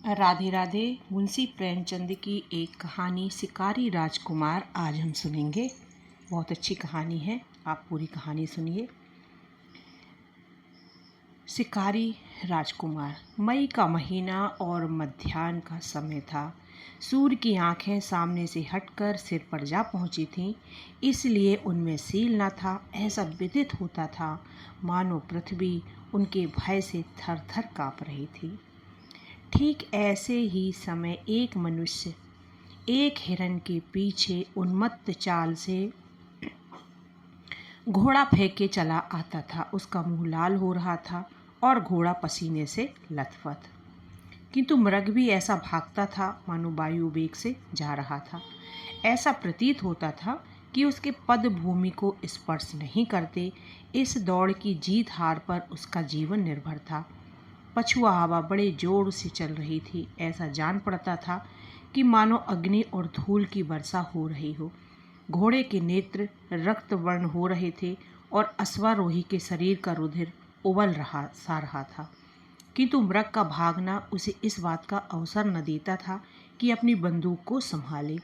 राधे राधे। मुंशी प्रेमचंद की एक कहानी शिकारी राजकुमार आज हम सुनेंगे। बहुत अच्छी कहानी है, आप पूरी कहानी सुनिए। शिकारी राजकुमार। मई का महीना और मध्याह्न का समय था। सूर्य की आंखें सामने से हटकर सिर पर जा पहुंची थीं, इसलिए उनमें सील न था। ऐसा विदित होता था मानो पृथ्वी उनके भय से थर थर काँप रही थी। ठीक ऐसे ही समय एक मनुष्य एक हिरन के पीछे उन्मत्त चाल से घोड़ा फेंके चला आता था। उसका मुंह लाल हो रहा था और घोड़ा पसीने से लथपथ, किंतु मृग भी ऐसा भागता था मानो वायु वेग से जा रहा था। ऐसा प्रतीत होता था कि उसके पद भूमि को स्पर्श नहीं करते। इस दौड़ की जीत हार पर उसका जीवन निर्भर था। पछुआ हवा बड़े जोर से चल रही थी। ऐसा जान पड़ता था कि मानो अग्नि और धूल की वर्षा हो रही हो। घोड़े के नेत्र रक्त वर्ण हो रहे थे और अश्वारोही के शरीर का रुधिर उबल रहा था, किंतु मृग का भागना उसे इस बात का अवसर न देता था कि अपनी बंदूक को संभाले।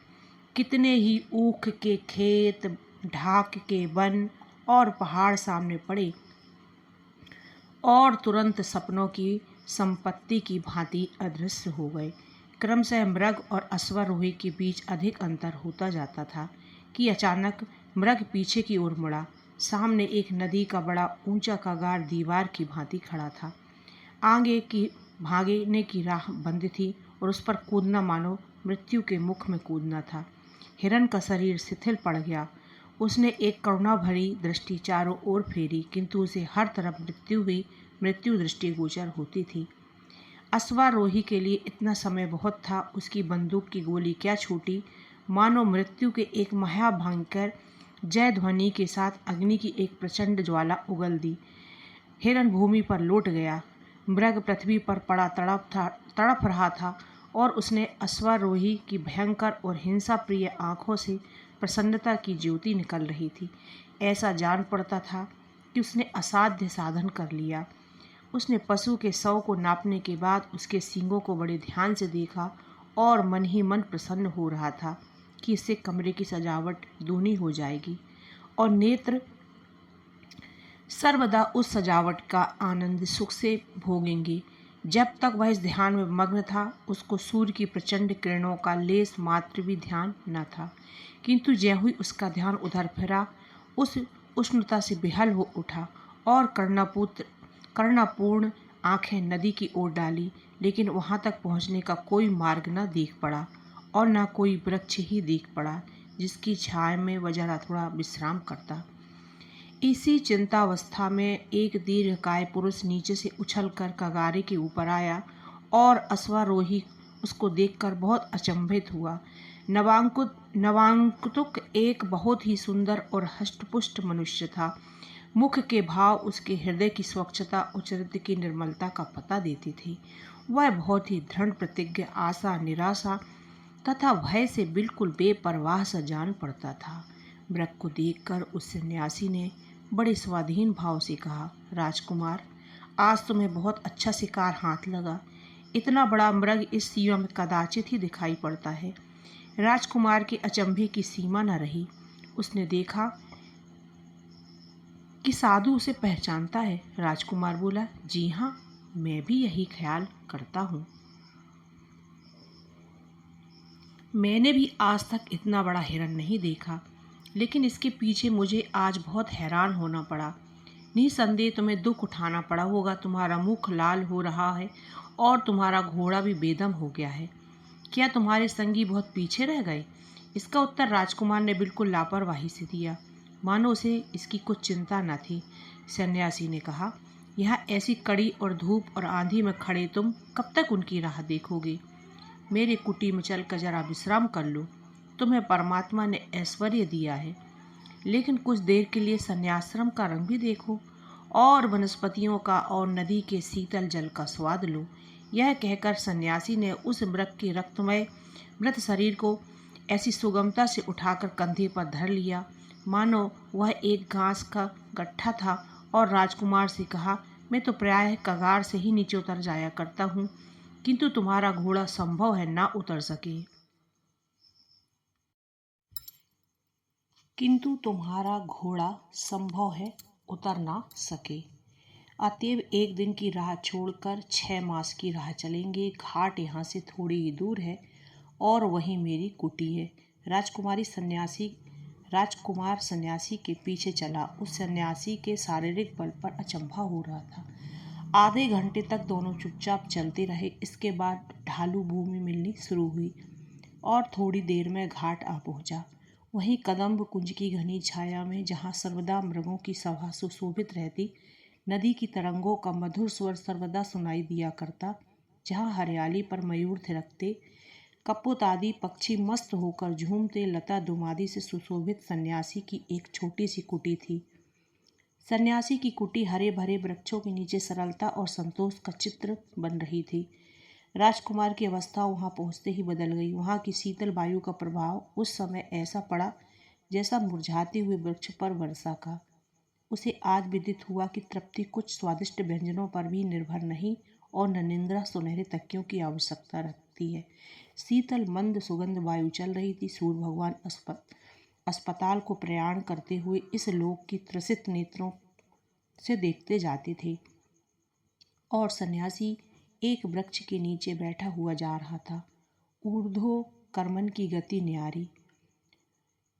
कितने ही ऊख के खेत, ढाक के वन और पहाड़ सामने पड़े और तुरंत सपनों की संपत्ति की भांति अदृश्य हो गए। क्रमशः मृग और अश्वारोही के बीच अधिक अंतर होता जाता था कि अचानक मृग पीछे की ओर मुड़ा। सामने एक नदी का बड़ा ऊंचा कगार दीवार की भांति खड़ा था। आगे की भागने की राह बंद थी और उस पर कूदना मानो मृत्यु के मुख में कूदना था। हिरन का शरीर शिथिल पड़ गया। उसने एक करुणा भरी दृष्टि चारों ओर फेरी, किंतु उसे हर तरफ मृत्यु दृष्टिगोचर होती थी। अश्वारोही के लिए इतना समय बहुत था। उसकी बंदूक की गोली क्या छूटी, मानो मृत्यु के एक महाभयंकर जय ध्वनि के साथ अग्नि की एक प्रचंड ज्वाला उगल दी। हिरन भूमि पर लौट गया। मृग पृथ्वी पर पड़ा तड़प रहा था और उसने अश्वारोही की भयंकर और हिंसा प्रिय आंखों से प्रसन्नता की ज्योति निकल रही थी। ऐसा जान पड़ता था कि उसने असाध्य साधन कर लिया। उसने पशु के शव को नापने के बाद उसके सींगों को बड़े ध्यान से देखा और मन ही मन प्रसन्न हो रहा था कि इससे कमरे की सजावट दूनी हो जाएगी और नेत्र सर्वदा उस सजावट का आनंद सुख से भोगेंगे। जब तक वह इस ध्यान में मग्न था, उसको सूर्य की प्रचंड किरणों का लेस मात्र भी ध्यान न था, किंतु ज्यों ही उसका ध्यान उधर फिरा, उस उष्णता से बेहाल हो उठा और करुणापूर्ण आंखें नदी की ओर डाली, लेकिन वहां तक पहुंचने का कोई मार्ग न दिख पड़ा और न कोई वृक्ष ही दिख पड़ा जिसकी छाया में वह जरा थोड़ा विश्राम करता। इसी चिंतावस्था में एक दीर्घकाय पुरुष नीचे से उछलकर कगारे के ऊपर आया और अश्वारोही उसको देखकर बहुत अचंभित हुआ। नवांकुतुक एक बहुत ही सुंदर और हष्टपुष्ट मनुष्य था। मुख के भाव उसके हृदय की स्वच्छता और चरित्र की निर्मलता का पता देती थी। वह बहुत ही दृढ़ प्रतिज्ञ, आशा, निराशा तथा भय से बिल्कुल बेपरवाह सा जान पड़ता था। मृग को देखकर उस सन्यासी ने बड़े स्वाधीन भाव से कहा, राजकुमार, आज तुम्हें बहुत अच्छा शिकार हाथ लगा। इतना बड़ा मृग इस सीमा में कदाचित ही दिखाई पड़ता है। राजकुमार के अचंभे की सीमा न रही। उसने देखा कि साधु उसे पहचानता है। राजकुमार बोला, जी हाँ, मैं भी यही ख्याल करता हूँ। मैंने भी आज तक इतना बड़ा हिरन नहीं देखा, लेकिन इसके पीछे मुझे आज बहुत हैरान होना पड़ा। निसंदेह तुम्हें दुख उठाना पड़ा होगा। तुम्हारा मुख लाल हो रहा है और तुम्हारा घोड़ा भी बेदम हो गया है। क्या तुम्हारे संगी बहुत पीछे रह गए? इसका उत्तर राजकुमार ने बिल्कुल लापरवाही से दिया, मानो उसे इसकी कुछ चिंता न थी। सन्यासी ने कहा, यहाँ ऐसी कड़ी और धूप और आंधी में खड़े तुम कब तक उनकी राह देखोगे? मेरे कुटी में चलकर जरा विश्राम कर लो। तुम्हें परमात्मा ने ऐश्वर्य दिया है, लेकिन कुछ देर के लिए सन्याश्रम का रंग भी देखो और वनस्पतियों का और नदी के शीतल जल का स्वाद लो। यह कहकर सन्यासी ने उस मृग के रक्तमय मृत शरीर को ऐसी सुगमता से उठाकर कंधे पर धर लिया मानो वह एक घास का गट्ठा था और राजकुमार से कहा, मैं तो प्रायः कगार से ही नीचे उतर जाया करता हूँ। किंतु तुम्हारा घोड़ा संभव है ना उतर सके। किंतु तुम्हारा घोड़ा संभव है उतर ना सके। अतएव एक दिन की राह छोड़कर 6 मास की राह चलेंगे। घाट यहाँ से थोड़ी ही दूर है और वहीं मेरी कुटी है। राजकुमार सन्यासी के पीछे चला। उस सन्यासी के शारीरिक बल पर अचंभा हो रहा था। आधे घंटे तक दोनों चुपचाप चलते रहे। इसके बाद ढालू भूमि मिलनी शुरू हुई और थोड़ी देर में घाट आ पहुंचा। वहीं कदम्ब कुंज की घनी छाया में, जहाँ सर्वदा मृगों की सभा सुशोभित रहती, नदी की तरंगों का मधुर स्वर सर्वदा सुनाई दिया करता, जहाँ हरियाली पर मयूर थिरकते, कपोत आदि पक्षी मस्त होकर झूमते, लता दुमादी से सुशोभित सन्यासी की एक छोटी सी कुटी थी। सन्यासी की कुटी हरे भरे वृक्षों के नीचे सरलता और संतोष का चित्र बन रही थी। राजकुमार की अवस्था वहां पहुंचते ही बदल गई। वहां की शीतल वायु का प्रभाव उस समय ऐसा पड़ा जैसा मुरझाते हुए वृक्ष पर वर्षा का। उसे आज विदित हुआ कि तृप्ति कुछ स्वादिष्ट व्यंजनों पर भी निर्भर नहीं और न निंद्रा सुनहरे तकियों की आवश्यकता रखती है। शीतल मंद सुगंध वायु चल रही थी। सूर्य भगवान अस्पताल को प्रयाण करते हुए इस लोक की त्रसित नेत्रों से देखते जाते थे और सन्यासी एक वृक्ष के नीचे बैठा हुआ जा रहा था, ऊर्ध्व कर्मन की गति न्यारी।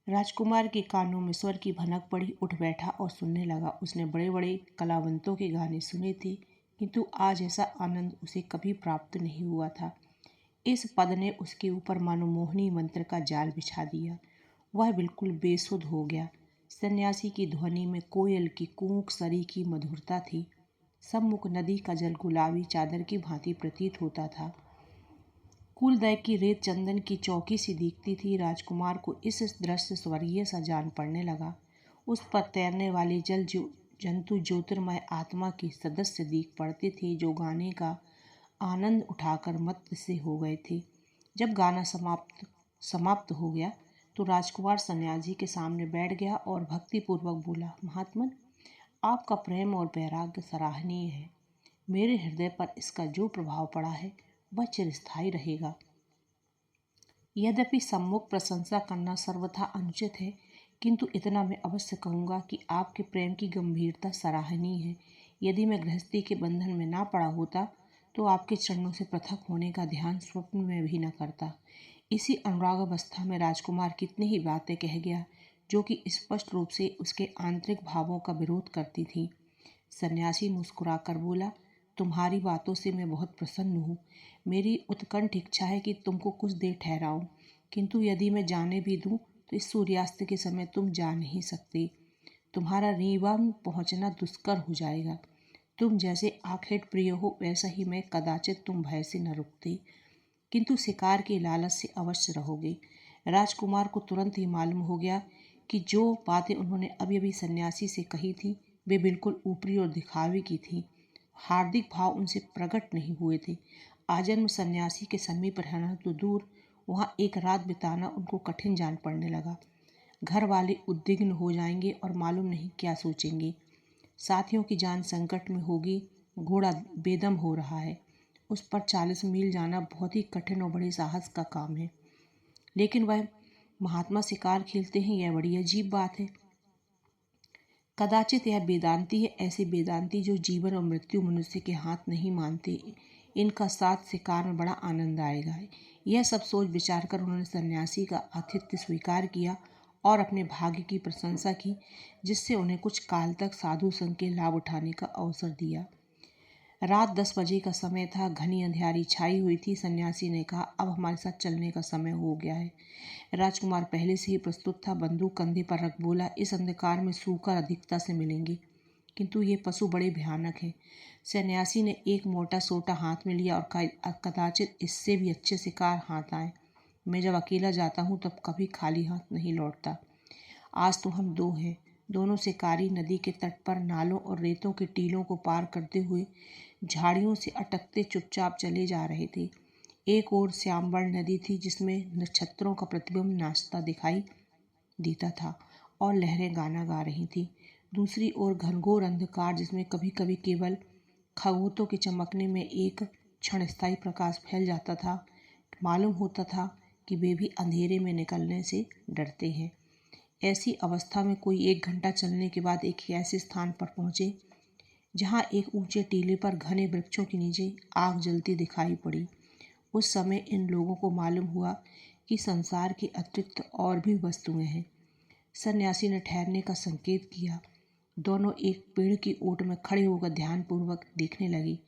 राजकुमार के कानों में स्वर की भनक पड़ी। उठ बैठा और सुनने लगा। उसने बड़े बड़े कलावंतों के गाने सुने थे, किंतु आज ऐसा आनंद उसे कभी प्राप्त नहीं हुआ था। इस पद ने उसके ऊपर मानो मोहिनी मंत्र का जाल बिछा दिया। वह बिल्कुल बेसुध हो गया। सन्यासी की ध्वनि में कोयल की कूक सरी की मधुरता थी। सम्मुख नदी का जल गुलाबी चादर की भांति प्रतीत होता था। कुलदय की रेत चंदन की चौकी सी दिखती थी। राजकुमार को इस दृश्य स्वर्गीय सा जान पड़ने लगा। उस पर तैरने वाले जंतु ज्योतिर्मय आत्मा के सदस्य दिख पड़ते थे, जो गाने का आनंद उठाकर मत्त से हो गए थे। जब गाना समाप्त हो गया तो राजकुमार सन्यासी के सामने बैठ गया और भक्तिपूर्वक बोला, महात्मन, आपका प्रेम और वैराग्य सराहनीय है। मेरे हृदय पर इसका जो प्रभाव पड़ा है वह चिरस्थायी रहेगा। यद्यपि सम्मुख प्रशंसा करना सर्वथा अनुचित है, किंतु इतना मैं अवश्य कहूँगा कि आपके प्रेम की गंभीरता सराहनीय है। यदि मैं गृहस्थी के बंधन में ना पड़ा होता तो आपके चरणों से पृथक होने का ध्यान स्वप्न में भी न करता। इसी अनुराग अवस्था में राजकुमार कितनी ही बातें कह गया, जो कि स्पष्ट रूप से उसके आंतरिक भावों का विरोध करती थी। सन्यासी मुस्कुराकर बोला, तुम्हारी बातों से मैं बहुत प्रसन्न हूँ। मेरी उत्कंठ इच्छा है कि तुमको कुछ देर ठहराऊं, किंतु यदि मैं जाने भी दूं तो इस सूर्यास्त के समय तुम जा नहीं सकते। तुम्हारा रीवा में पहुंचना दुष्कर हो जाएगा। तुम जैसे आखेट प्रिय हो, वैसा ही मैं कदाचित तुम भय से न रुकते, किंतु शिकार के लालच से अवश्य रहोगे। राजकुमार को तुरंत ही मालूम हो गया कि जो बातें उन्होंने अभी अभी सन्यासी से कही थी वे बिल्कुल ऊपरी और दिखावे की थी। हार्दिक भाव उनसे प्रकट नहीं हुए थे। आजन्म सन्यासी के समीप रहना तो दूर, वहाँ एक रात बिताना उनको कठिन जान पड़ने लगा। घर वाले उद्विग्न हो जाएंगे और मालूम नहीं क्या सोचेंगे। साथियों की जान संकट में होगी। घोड़ा बेदम हो रहा है। उस पर 40 मील जाना बहुत ही कठिन और बड़े साहस का काम है। लेकिन वह महात्मा शिकार खेलते हैं, यह बड़ी अजीब बात है। कदाचित यह वेदांती है, ऐसे वेदांती जो जीवन और मृत्यु मनुष्य के हाथ नहीं मानते। इनका साथ शिकार में बड़ा आनंद आएगा। यह सब सोच विचार कर उन्होंने सन्यासी का आतिथ्य स्वीकार किया और अपने भाग्य की प्रशंसा की, जिससे उन्हें कुछ काल तक साधु संघ के लाभ उठाने का अवसर दिया। रात 10 बजे का समय था। घनी अंधियारी छाई हुई थी। सन्यासी ने कहा, अब हमारे साथ चलने का समय हो गया है। राजकुमार पहले से ही प्रस्तुत था। बंदूक कंधे पर रख बोला, इस अंधकार में सूकर अधिकता से मिलेंगे, किंतु ये पशु बड़े भयानक हैं। सन्यासी ने एक मोटा सोटा हाथ में लिया और कहा, कदाचित इससे भी अच्छे शिकार हाथ आए। मैं जब अकेला जाता हूँ तब कभी खाली हाथ नहीं लौटता। आज तो हम दो हैं। दोनों शिकारी नदी के तट पर नालों और रेतों के टीलों को पार करते हुए झाड़ियों से अटकते चुपचाप चले जा रहे थे। एक ओर श्यामवर्ण नदी थी, जिसमें नक्षत्रों का प्रतिबिंब नाचता दिखाई देता था और लहरें गाना गा रही थीं। दूसरी ओर घनघोर अंधकार, जिसमें कभी कभी केवल खगोलों के चमकने में एक क्षणस्थायी प्रकाश फैल जाता था। मालूम होता था कि वे भी अंधेरे में निकलने से डरते हैं। ऐसी अवस्था में कोई 1 घंटा चलने के बाद एक ऐसे स्थान पर पहुँचे जहाँ एक ऊंचे टीले पर घने वृक्षों के नीचे आग जलती दिखाई पड़ी। उस समय इन लोगों को मालूम हुआ कि संसार के अतिरिक्त और भी वस्तुएं हैं। सन्यासी ने ठहरने का संकेत किया। दोनों एक पेड़ की ओट में खड़े होकर ध्यानपूर्वक देखने लगे।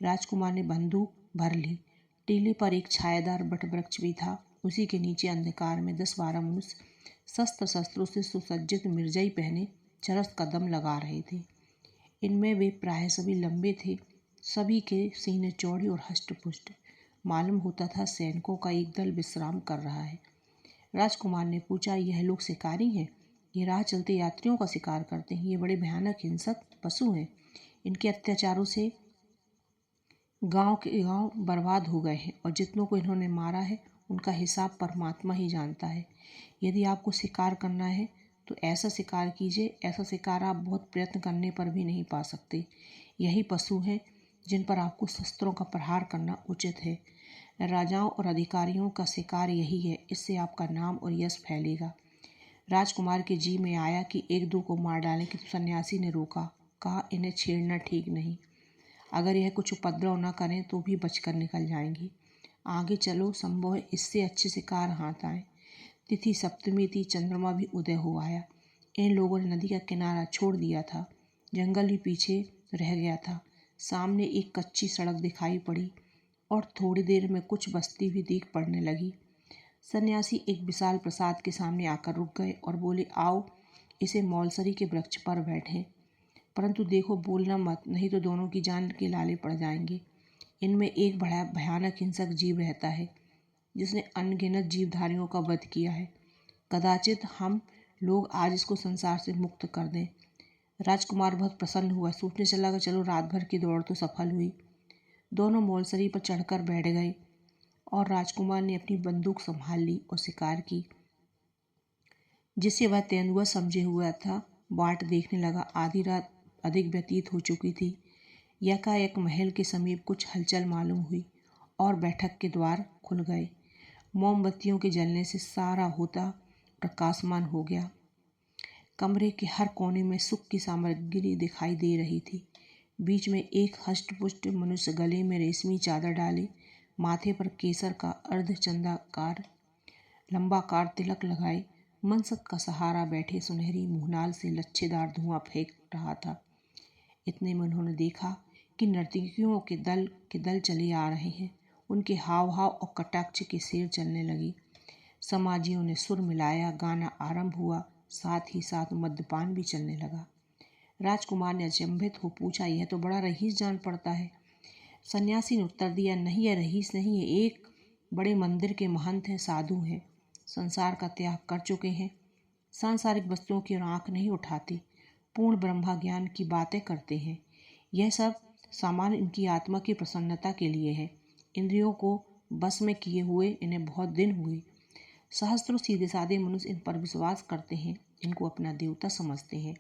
राजकुमार ने बंदूक भर ली। टीले पर एक छायादार वटवृक्ष भी था। उसी के नीचे अंधकार में 10-12 मनुष्य शस्त्र शस्त्रों से सुसज्जित मिर्जई पहने चरस कदम लगा रहे थे। इनमें वे प्राय सभी लंबे थे। सभी के सीने चौड़े और हष्ट-पुष्ट। मालूम होता था सैनिकों का एक दल विश्राम कर रहा है। राजकुमार ने पूछा, यह लोग शिकारी हैं? ये राह चलते यात्रियों का शिकार करते हैं। ये बड़े भयानक हिंसक पशु हैं। इनके अत्याचारों से गांव के गांव बर्बाद हो गए हैं और जितनों को इन्होंने मारा है उनका हिसाब परमात्मा ही जानता है। यदि आपको शिकार करना है तो ऐसा शिकार कीजिए, ऐसा शिकार आप बहुत प्रयत्न करने पर भी नहीं पा सकते। यही पशु हैं जिन पर आपको शस्त्रों का प्रहार करना उचित है। राजाओं और अधिकारियों का शिकार यही है। इससे आपका नाम और यश फैलेगा। राजकुमार के जी में आया कि 1-2 को मार डालें, किंतु सन्यासी ने रोका। कहा, इन्हें छेड़ना ठीक नहीं। अगर यह कुछ उपद्रव न करें तो भी बचकर निकल जाएंगी। आगे चलो, संभव है इससे अच्छे शिकार हाथ आए। तिथि सप्तमी थी। चंद्रमा भी उदय हो आया। इन लोगों ने नदी का किनारा छोड़ दिया था। जंगल भी पीछे रह गया था। सामने एक कच्ची सड़क दिखाई पड़ी और थोड़ी देर में कुछ बस्ती भी दिख पड़ने लगी। सन्यासी एक विशाल प्रसाद के सामने आकर रुक गए और बोले, आओ इसे मौलसरी के वृक्ष पर बैठें, परंतु देखो बोलना मत, नहीं तो दोनों की जान के लाले पड़ जाएंगे। इनमें एक बड़ा भयानक हिंसक जीव रहता है जिसने अनगिनत जीवधारियों का वध किया है। कदाचित हम लोग आज इसको संसार से मुक्त कर दें। राजकुमार बहुत प्रसन्न हुआ। सोचने चला कि चलो, रात भर की दौड़ तो सफल हुई। दोनों मौलसरी पर चढ़कर बैठ गए और राजकुमार ने अपनी बंदूक संभाल ली और शिकार की जिसे वह तेंदुआ समझे हुआ था बाट देखने लगा। आधी रात अधिक व्यतीत हो चुकी थी। यकायक महल के समीप कुछ हलचल मालूम हुई और बैठक के द्वार खुल गए। मोमबत्तियों के जलने से सारा होता प्रकाशमान हो गया। कमरे के हर कोने में सुख की सामग्री दिखाई दे रही थी। बीच में एक हष्टपुष्ट मनुष्य गले में रेशमी चादर डाले, माथे पर केसर का अर्धचंद्राकार लंबाकार तिलक लगाए, मनसत का सहारा बैठे सुनहरी मुहनाल से लच्छेदार धुआं फेंक रहा था। इतने में उन्होंने देखा कि नर्तकियों के दल चले आ रहे हैं। उनके हाव भाव और कटाक्ष की सेर चलने लगी। समाजियों ने सुर मिलाया, गाना आरंभ हुआ, साथ ही साथ मद्यपान भी चलने लगा। राजकुमार ने अचंभित हो पूछा, यह तो बड़ा रईस जान पड़ता है। सन्यासी ने उत्तर दिया, नहीं, यह रईस नहीं है, एक बड़े मंदिर के महंत हैं, साधु हैं, संसार का त्याग कर चुके हैं, सांसारिक वस्तुओं की ओर आंख नहीं उठाते, पूर्ण ब्रह्म ज्ञान की बातें करते हैं। यह सब सामान इनकी आत्मा की प्रसन्नता के लिए है। इंद्रियों को बस में किए हुए इन्हें बहुत दिन हुए। सहस्त्रों सीधे साधे मनुष्य इन पर विश्वास करते हैं, इनको अपना देवता समझते हैं।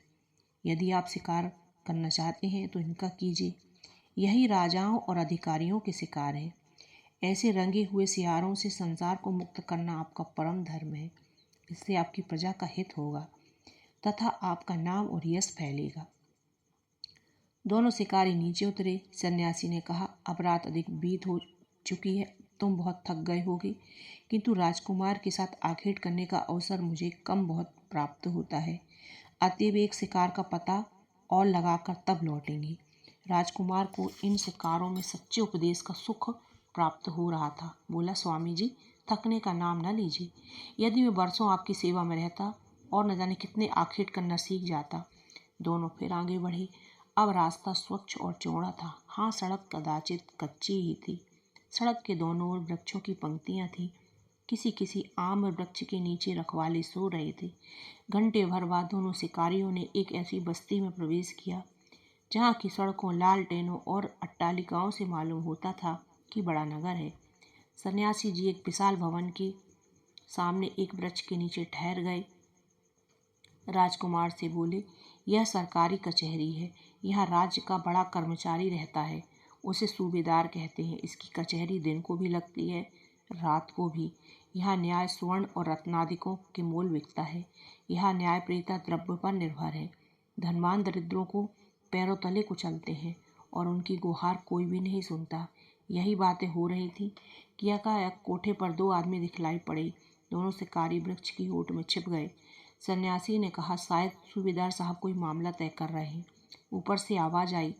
यदि आप शिकार करना चाहते हैं तो इनका कीजिए। यही राजाओं और अधिकारियों के शिकार है। ऐसे रंगे हुए सियारों से संसार को मुक्त करना आपका परम धर्म है। इससे आपकी प्रजा का हित होगा तथा आपका नाम और यश फैलेगा। दोनों शिकारी नीचे उतरे। सन्यासी ने कहा, अब रात अधिक बीत हो चुकी है, तुम बहुत थक गए होगे, किंतु राजकुमार के साथ आखेट करने का अवसर मुझे कम बहुत प्राप्त होता है। अतएव एक शिकार का पता और लगाकर तब लौटेंगे। राजकुमार को इन शिकारों में सच्चे उपदेश का सुख प्राप्त हो रहा था। बोला, स्वामी जी, थकने का नाम न लीजिए। यदि मैं बरसों आपकी सेवा में रहता और न जाने कितने आखेट करना सीख जाता। दोनों फिर आगे बढ़े। अब रास्ता स्वच्छ और चौड़ा था। हाँ, सड़क कदाचित कच्ची ही थी। सड़क के दोनों ओर वृक्षों की पंक्तियां थीं। किसी किसी आम वृक्ष के नीचे रखवाले सो रहे थे। घंटे भर बाद दोनों शिकारियों ने एक ऐसी बस्ती में प्रवेश किया जहाँ की सड़कों, लालटेनों और अट्टालिकाओं से मालूम होता था कि बड़ा नगर है। सन्यासी जी एक विशाल भवन के सामने एक वृक्ष के नीचे ठहर गए। राजकुमार से बोले, यह सरकारी कचहरी है। यहाँ राज्य का बड़ा कर्मचारी रहता है। उसे सूबेदार कहते हैं। इसकी कचहरी दिन को भी लगती है, रात को भी। यहाँ न्याय स्वर्ण और रत्नादिकों के मोल बिकता है। यहाँ न्याय प्रेता द्रव्य पर निर्भर है। धनवान दरिद्रों को पैरों तले कुचलते हैं और उनकी गुहार कोई भी नहीं सुनता। यही बातें हो रही थी कि एकाएक कोठे पर दो आदमी दिखलाई पड़े। दोनों शिकारी वृक्ष की ओट में छिप गए। सन्यासी ने कहा, शायद सूबेदार साहब कोई मामला तय कर रहे हैं। ऊपर से आवाज आई,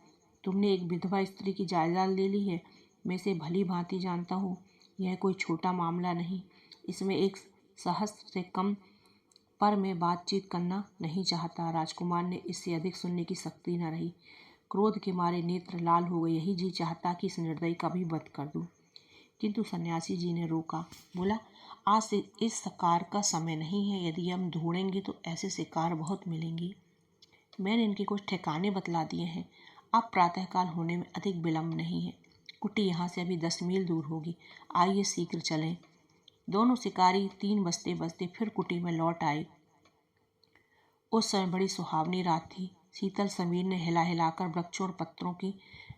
तुमने एक विधवा स्त्री की जायदाद ले ली है। मैं इसे भली भांति जानता हूँ। यह कोई छोटा मामला नहीं। इसमें एक सहस्त्र से कम पर मैं बातचीत करना नहीं चाहता। राजकुमार ने इससे अधिक सुनने की शक्ति न रही। क्रोध के मारे नेत्र लाल हो गए। यही जी चाहता कि इस निर्दयी का भी वध कर दूं, किंतु सन्यासी जी ने रोका। बोला, आज से इस शिकार का समय नहीं है। यदि हम ढूंढेंगे तो ऐसे शिकार बहुत मिलेंगे। मैंने इनके कुछ ठिकाने बतला दिए हैं। अब प्रातःकाल होने में अधिक विलम्ब नहीं है। कुटी यहाँ से अभी 10 मील दूर होगी। आइए शीघ्र चलें। दोनों शिकारी 3 बजते बजते फिर कुटी में लौट आए। उस समय बड़ी सुहावनी रात थी। शीतल समीर ने हिला हिलाकर वृक्षों और पत्थरों की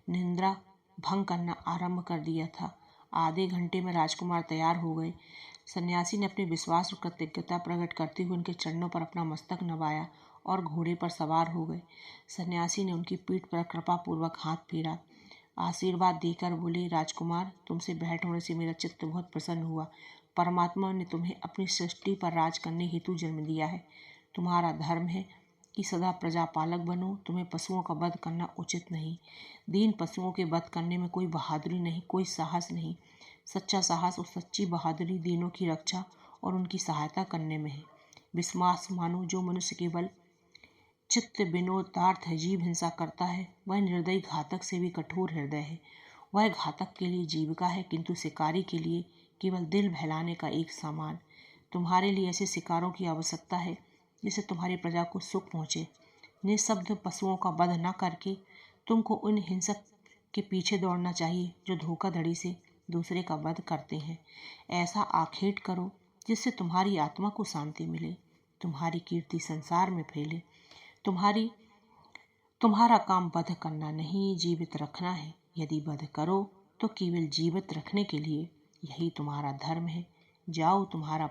निंद्रा भंग करना आरंभ कर दिया था। आधे घंटे में राजकुमार तैयार हो गए। सन्यासी ने अपने विश्वास और कृतज्ञता प्रकट करते हुए उनके चरणों पर अपना मस्तक नवाया और घोड़े पर सवार हो गए। सन्यासी ने उनकी पीठ पर कृपापूर्वक हाथ फेरा, आशीर्वाद देकर बोले, राजकुमार, तुमसे भेंट होने से मेरा चित्त बहुत प्रसन्न हुआ। परमात्मा ने तुम्हें अपनी सृष्टि पर राज करने हेतु जन्म दिया है। तुम्हारा धर्म है कि सदा प्रजापालक बनो। तुम्हें पशुओं का वध करना उचित नहीं। दीन पशुओं के वध करने में कोई बहादुरी नहीं, कोई साहस नहीं। सच्चा साहस और सच्ची बहादुरी दीनों की रक्षा और उनकी सहायता करने में है। विश्वास मानो, जो मनुष्य केवल चित्त विनोदार्थ जीव हिंसा करता है, वह निर्दयी घातक से भी कठोर हृदय है। वह घातक के लिए जीविका है, किंतु शिकारी के लिए केवल दिल बहलाने का एक सामान। तुम्हारे लिए ऐसे शिकारों की आवश्यकता है जिससे तुम्हारी प्रजा को सुख पहुँचे। निःशब्द पशुओं का वध न करके तुमको उन हिंसक के पीछे दौड़ना चाहिए जो धोखाधड़ी से दूसरे का वध करते हैं। ऐसा आखेट करो जिससे तुम्हारी आत्मा को शांति मिले, तुम्हारी कीर्ति संसार में फैले। तुम्हारा काम वध करना नहीं, जीवित रखना है। यदि वध करो तो केवल जीवित रखने के लिए। यही तुम्हारा धर्म है। जाओ, तुम्हारा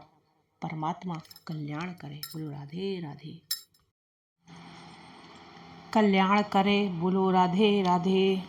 परमात्मा कल्याण करे। बोलो राधे राधे। कल्याण करे। बोलो राधे राधे।